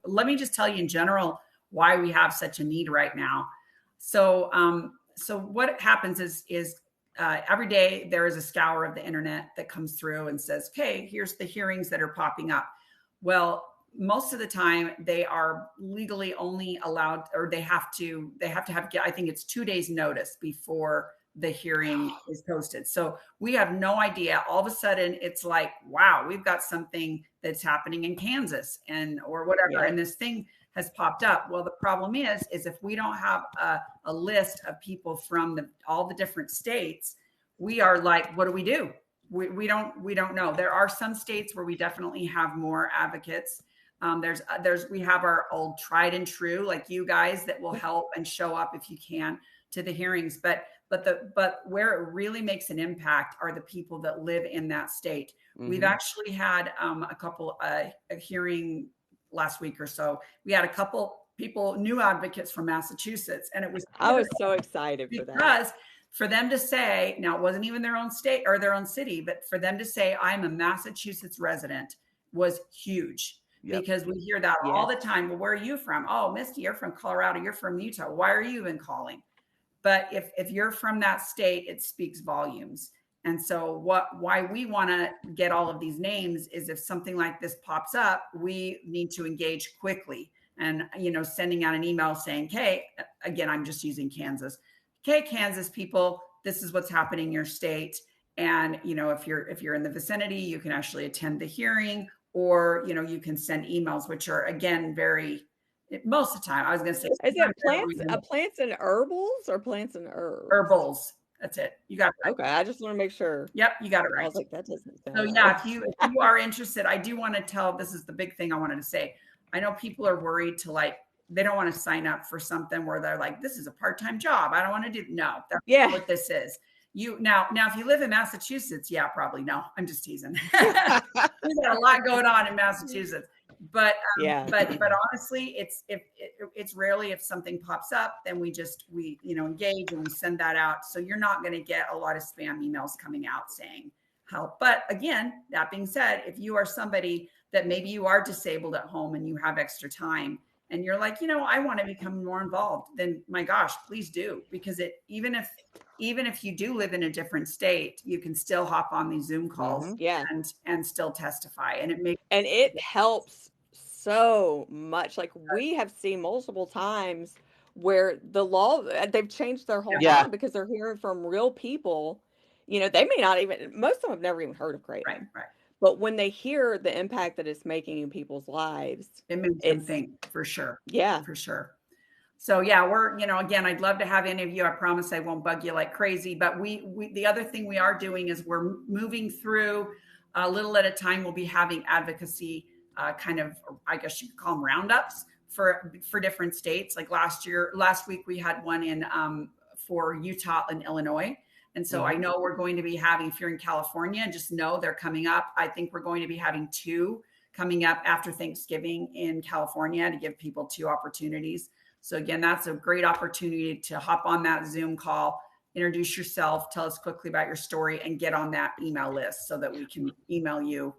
let me just tell you in general why we have such a need right now. So, so what happens is every day there is a scour of the internet that comes through and says, okay, here's the hearings that are popping up. Well, most of the time they are legally only allowed, or they have to have, I think it's 2 days notice before the hearing is posted. So we have no idea. All of a sudden it's like, wow, we've got something that's happening in Kansas or whatever. Yeah. And this thing has popped up. Well, the problem is if we don't have a list of people from all the different states, we are like, what do we do? We don't know. There are some states where we definitely have more advocates. We have our old tried and true, like you guys, that will help and show up if you can to the hearings. But where it really makes an impact are the people that live in that state. Mm-hmm. We've actually had a couple a hearing last week or so. We had a couple people, new advocates from Massachusetts, and I was so excited for that. Because for them to say, now it wasn't even their own state or their own city, but for them to say, I'm a Massachusetts resident was huge. Yep. Because we hear that all the time. Well, where are you from? Oh, Misty, you're from Colorado. You're from Utah. Why are you even calling? But if you're from that state, it speaks volumes. And so why we want to get all of these names is if something like this pops up, we need to engage quickly. And, sending out an email saying, hey, again, I'm just using Kansas. Okay, Kansas people, this is what's happening in your state. And, if you're in the vicinity, you can actually attend the hearing, or, you can send emails, which are, again, most of the time, I was going to say. Is it plants and herbals or plants and herbs? Herbals. That's it. You got it right. Okay. I just want to make sure. Yep. You got it right. I was like, that doesn't sound So right. yeah, if you are interested, I do want to tell, this is the big thing I wanted to say. I know people are worried they don't want to sign up for something where they're like, this is a part-time job. I don't want to do. No, that's not what this is. Now, if you live in Massachusetts, yeah, probably no. I'm just teasing. We've got a lot going on in Massachusetts, but honestly, it's rarely if something pops up, then we engage and we send that out. So you're not going to get a lot of spam emails coming out saying help. But again, that being said, if you are somebody that maybe you are disabled at home and you have extra time, and you're like, I want to become more involved, then my gosh, please do. Because even if you do live in a different state, you can still hop on these Zoom calls and still testify. And it helps so much. Like we have seen multiple times where the law, they've changed their whole law because they're hearing from real people. They may not even, most of them have never even heard of kratom. Right. But when they hear the impact that it's making in people's lives, it makes them think, for sure. Yeah, for sure. So we're, again, I'd love to have any of you. I promise I won't bug you like crazy. But we the other thing we are doing is we're moving through a little at a time. We'll be having advocacy kind of, I guess you could call them roundups for different states. Like last week we had one in for Utah and Illinois. And so I know we're going to be having, if you're in California, just know they're coming up. I think we're going to be having 2 coming up after Thanksgiving in California to give people 2 opportunities. So again, that's a great opportunity to hop on that Zoom call, introduce yourself, tell us quickly about your story, and get on that email list so that we can email you